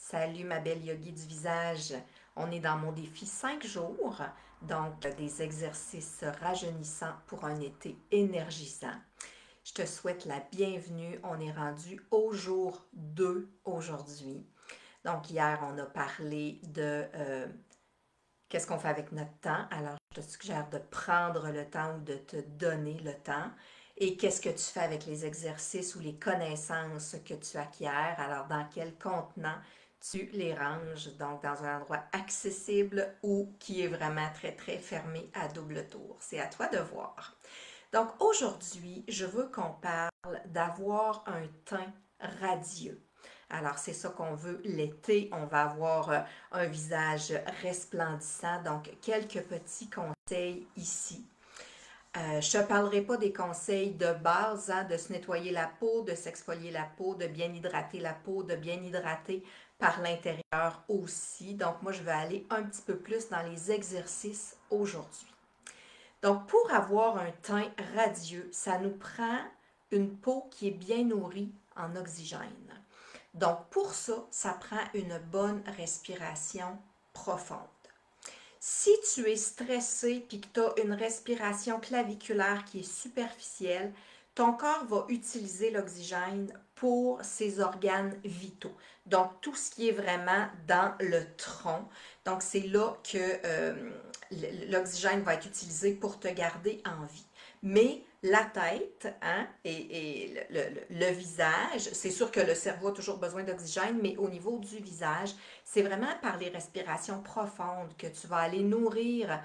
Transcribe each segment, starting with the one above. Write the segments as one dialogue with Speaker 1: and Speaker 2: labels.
Speaker 1: Salut ma belle yogi du visage. On est dans mon défi 5 jours, donc des exercices rajeunissants pour un été énergisant. Je te souhaite la bienvenue. On est rendu au jour 2 aujourd'hui. Donc hier, on a parlé de qu'est-ce qu'on fait avec notre temps. Alors, je te suggère de prendre le temps ou de te donner le temps. Et qu'est-ce que tu fais avec les exercices ou les connaissances que tu acquiers? Alors, dans quel contenant tu les ranges? Donc, dans un endroit accessible ou qui est vraiment très, très fermé à double tour. C'est à toi de voir. Donc, aujourd'hui, je veux qu'on parle d'avoir un teint radieux. Alors, c'est ça qu'on veut l'été. On va avoir un visage resplendissant. Donc, quelques petits conseils ici. Je ne te parlerai pas des conseils de base, hein, de se nettoyer la peau, de s'exfolier la peau, de bien hydrater la peau, de bien hydrater par l'intérieur aussi. Donc, moi, je vais aller un petit peu plus dans les exercices aujourd'hui. Donc, pour avoir un teint radieux, ça nous prend une peau qui est bien nourrie en oxygène. Donc, pour ça, ça prend une bonne respiration profonde. Si tu es stressé et que tu as une respiration claviculaire qui est superficielle, ton corps va utiliser l'oxygène pour ses organes vitaux. Donc, tout ce qui est vraiment dans le tronc. Donc, c'est là que l'oxygène va être utilisé pour te garder en vie. Mais la tête hein, et le visage, c'est sûr que le cerveau a toujours besoin d'oxygène, mais au niveau du visage, c'est vraiment par les respirations profondes que tu vas aller nourrir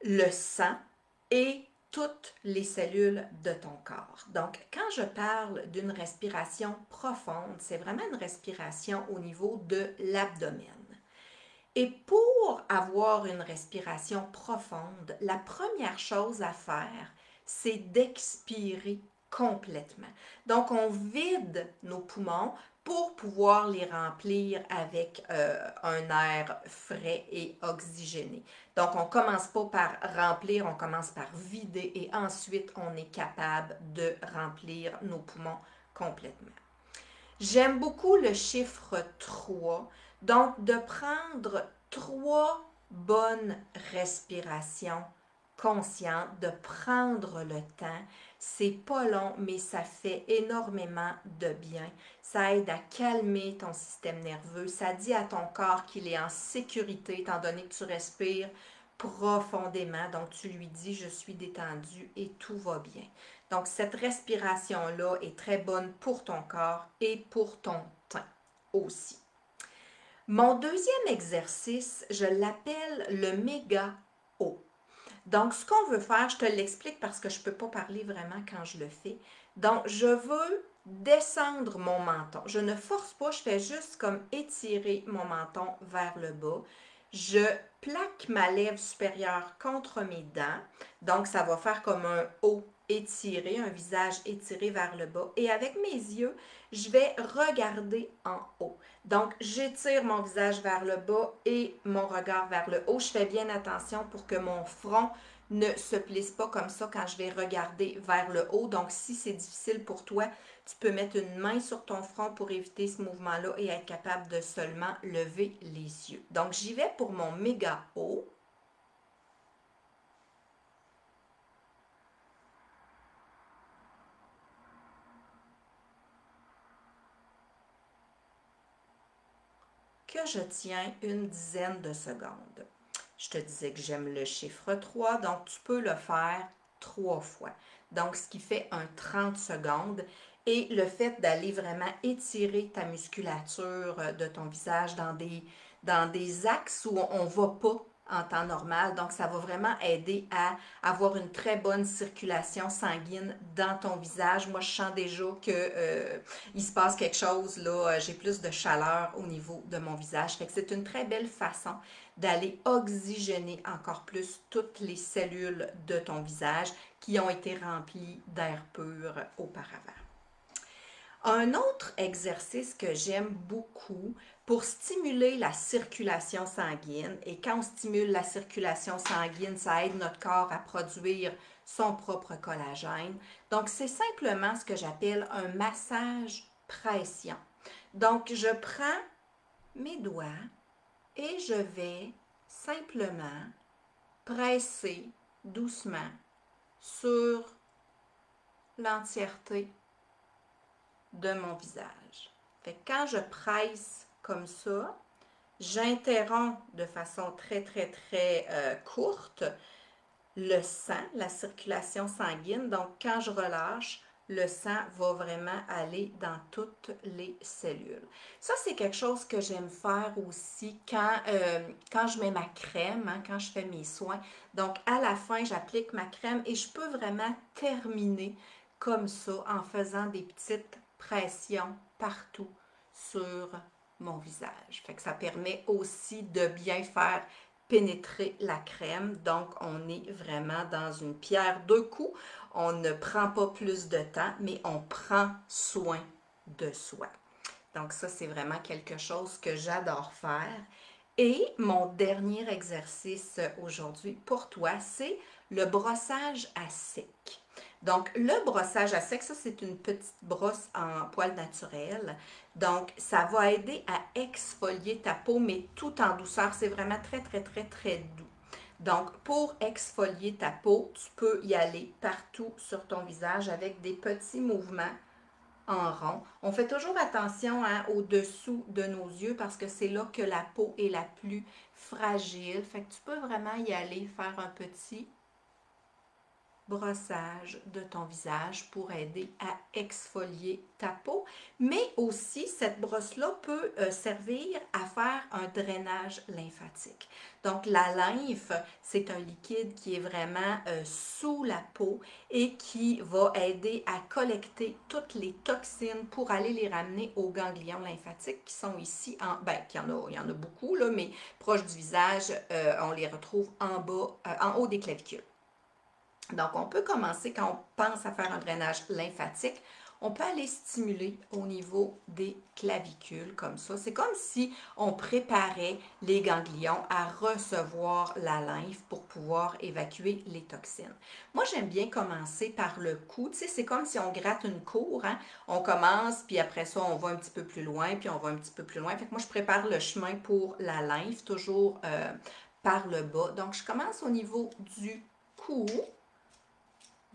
Speaker 1: le sang et toutes les cellules de ton corps. Donc, quand je parle d'une respiration profonde, c'est vraiment une respiration au niveau de l'abdomen. Et pour avoir une respiration profonde, la première chose à faire, c'est d'expirer complètement. Donc, on vide nos poumons pour pouvoir les remplir avec un air frais et oxygéné. Donc, on ne commence pas par remplir, on commence par vider et ensuite, on est capable de remplir nos poumons complètement. J'aime beaucoup le chiffre 3. Donc, de prendre 3 bonnes respirations conscientes, de prendre le temps. C'est pas long, mais ça fait énormément de bien. Ça aide à calmer ton système nerveux. Ça dit à ton corps qu'il est en sécurité, étant donné que tu respires profondément. Donc, tu lui dis, je suis détendu et tout va bien. Donc, cette respiration-là est très bonne pour ton corps et pour ton teint aussi. Mon deuxième exercice, je l'appelle le méga O. Donc, ce qu'on veut faire, je te l'explique parce que je ne peux pas parler vraiment quand je le fais. Donc, je veux descendre mon menton. Je ne force pas, je fais juste comme étirer mon menton vers le bas. Je plaque ma lèvre supérieure contre mes dents. Donc, ça va faire comme un O étiré, un visage étiré vers le bas. Et avec mes yeux, je vais regarder en haut. Donc, j'étire mon visage vers le bas et mon regard vers le haut. Je fais bien attention pour que mon front ne se plisse pas comme ça quand je vais regarder vers le haut. Donc, si c'est difficile pour toi, tu peux mettre une main sur ton front pour éviter ce mouvement-là et être capable de seulement lever les yeux. Donc, j'y vais pour mon méga haut. Que je tiens une dizaine de secondes. Je te disais que j'aime le chiffre 3, donc tu peux le faire 3 fois. Donc, ce qui fait un 30 secondes. Et le fait d'aller vraiment étirer ta musculature de ton visage dans des axes où on ne va pas en temps normal. Donc, ça va vraiment aider à avoir une très bonne circulation sanguine dans ton visage. Moi, je sens déjà que il se passe quelque chose, là, j'ai plus de chaleur au niveau de mon visage. Fait que c'est une très belle façon d'aller oxygéner encore plus toutes les cellules de ton visage qui ont été remplies d'air pur auparavant. Un autre exercice que j'aime beaucoup pour stimuler la circulation sanguine, et quand on stimule la circulation sanguine, ça aide notre corps à produire son propre collagène. Donc, c'est simplement ce que j'appelle un massage pression. Donc, je prends mes doigts et je vais simplement presser doucement sur l'entièreté de mon visage. Fait que quand je presse comme ça, j'interromps de façon très courte le sang, la circulation sanguine. Donc, quand je relâche, le sang va vraiment aller dans toutes les cellules. Ça, c'est quelque chose que j'aime faire aussi quand je mets ma crème, hein, quand je fais mes soins. Donc, à la fin, j'applique ma crème et je peux vraiment terminer comme ça en faisant des petites pressions partout sur mon visage. Fait que ça permet aussi de bien faire pénétrer la crème. Donc, on est vraiment dans une pierre deux coups. On ne prend pas plus de temps, mais on prend soin de soi. Donc, ça, c'est vraiment quelque chose que j'adore faire. Et mon dernier exercice aujourd'hui pour toi, c'est le brossage à sec. Donc, le brossage à sec, ça, c'est une petite brosse en poil naturel. Donc, ça va aider à exfolier ta peau, mais tout en douceur. C'est vraiment très doux. Donc, pour exfolier ta peau, tu peux y aller partout sur ton visage avec des petits mouvements en rond. On fait toujours attention hein, au-dessous de nos yeux parce que c'est là que la peau est la plus fragile. Fait que tu peux vraiment y aller faire un petit brossage de ton visage pour aider à exfolier ta peau. Mais aussi, cette brosse-là peut servir à faire un drainage lymphatique. Donc, la lymphe, c'est un liquide qui est vraiment sous la peau et qui va aider à collecter toutes les toxines pour aller les ramener aux ganglions lymphatiques qui sont ici, il y en a beaucoup, là, mais proche du visage, on les retrouve en bas, en haut des clavicules. Donc, on peut commencer quand on pense à faire un drainage lymphatique, on peut aller stimuler au niveau des clavicules comme ça. C'est comme si on préparait les ganglions à recevoir la lymphe pour pouvoir évacuer les toxines. Moi, j'aime bien commencer par le cou. Tu sais, c'est comme si on gratte une cour. Hein? On commence, puis après ça, on va un petit peu plus loin, puis on va un petit peu plus loin. Fait que moi, je prépare le chemin pour la lymphe, toujours par le bas. Donc, je commence au niveau du cou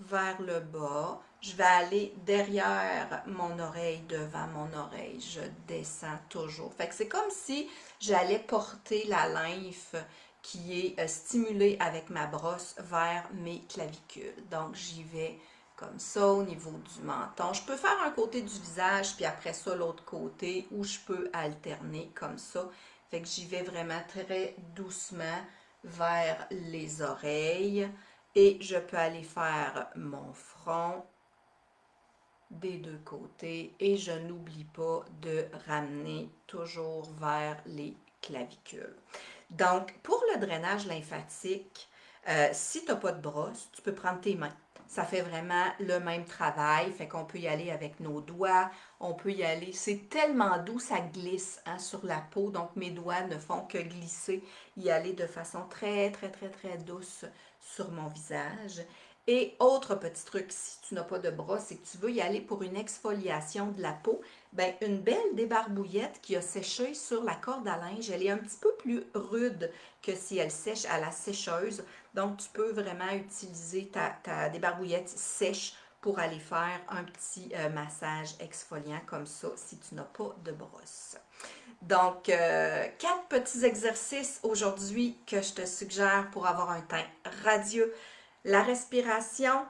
Speaker 1: vers le bas. Je vais aller derrière mon oreille, devant mon oreille. Je descends toujours. Fait que c'est comme si j'allais porter la lymphe qui est stimulée avec ma brosse vers mes clavicules. Donc, j'y vais comme ça au niveau du menton. Je peux faire un côté du visage, puis après ça, l'autre côté, ou je peux alterner comme ça. Fait que j'y vais vraiment très doucement vers les oreilles. Et je peux aller faire mon front des deux côtés et je n'oublie pas de ramener toujours vers les clavicules. Donc, pour le drainage lymphatique, si tu n'as pas de brosse, tu peux prendre tes mains. Ça fait vraiment le même travail, fait qu'on peut y aller avec nos doigts, on peut y aller, c'est tellement doux, ça glisse hein, sur la peau, donc mes doigts ne font que glisser, y aller de façon très douce sur mon visage. Et autre petit truc, si tu n'as pas de brosse et que tu veux y aller pour une exfoliation de la peau, ben une belle débarbouillette qui a séché sur la corde à linge, elle est un petit peu plus rude que si elle sèche à la sécheuse. Donc, tu peux vraiment utiliser ta débarbouillette sèche pour aller faire un petit massage exfoliant comme ça si tu n'as pas de brosse. Donc, 4 petits exercices aujourd'hui que je te suggère pour avoir un teint radieux. La respiration,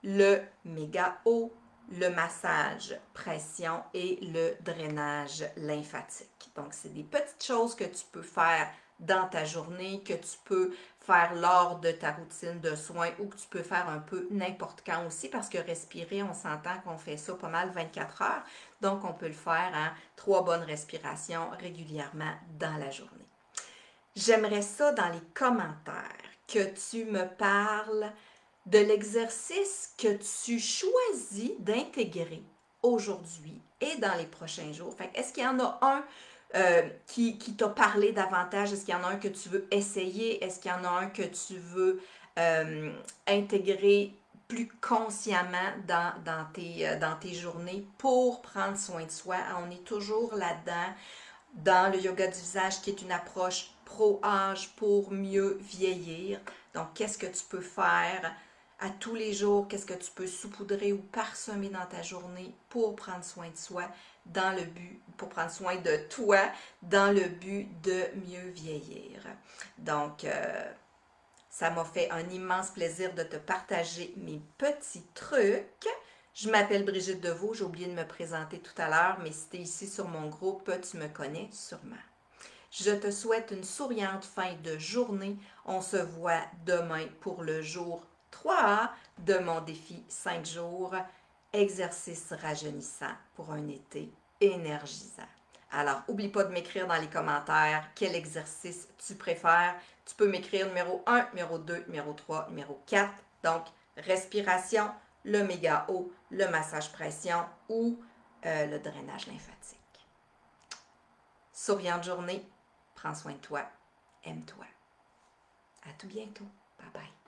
Speaker 1: le méga haut, le massage, pression et le drainage lymphatique. Donc, c'est des petites choses que tu peux faire dans ta journée, que tu peux faire lors de ta routine de soins ou que tu peux faire un peu n'importe quand aussi parce que respirer, on s'entend qu'on fait ça pas mal 24 heures. Donc, on peut le faire en 3 bonnes respirations régulièrement dans la journée. J'aimerais ça dans les commentaires que tu me parles de l'exercice que tu choisis d'intégrer aujourd'hui et dans les prochains jours. Est-ce qu'il y en a un qui t'a parlé davantage? Est-ce qu'il y en a un que tu veux essayer? Est-ce qu'il y en a un que tu veux intégrer plus consciemment dans tes journées pour prendre soin de soi? On est toujours là-dedans. dans le yoga du visage qui est une approche pro-âge pour mieux vieillir. Donc, qu'est-ce que tu peux faire à tous les jours? Qu'est-ce que tu peux saupoudrer ou parsemer dans ta journée pour prendre soin de soi dans le but, pour prendre soin de toi dans le but de mieux vieillir? Donc, ça m'a fait un immense plaisir de te partager mes petits trucs. Je m'appelle Brigitte Deveau, j'ai oublié de me présenter tout à l'heure, mais si tu es ici sur mon groupe, tu me connais sûrement. Je te souhaite une souriante fin de journée. On se voit demain pour le jour 3 de mon défi 5 jours, exercice rajeunissant pour un été énergisant. Alors, n'oublie pas de m'écrire dans les commentaires quel exercice tu préfères. Tu peux m'écrire numéro 1, numéro 2, numéro 3, numéro 4. Donc, respiration, le méga haut, le massage pression ou le drainage lymphatique. Souriante journée, prends soin de toi, aime-toi. À tout bientôt. Bye bye.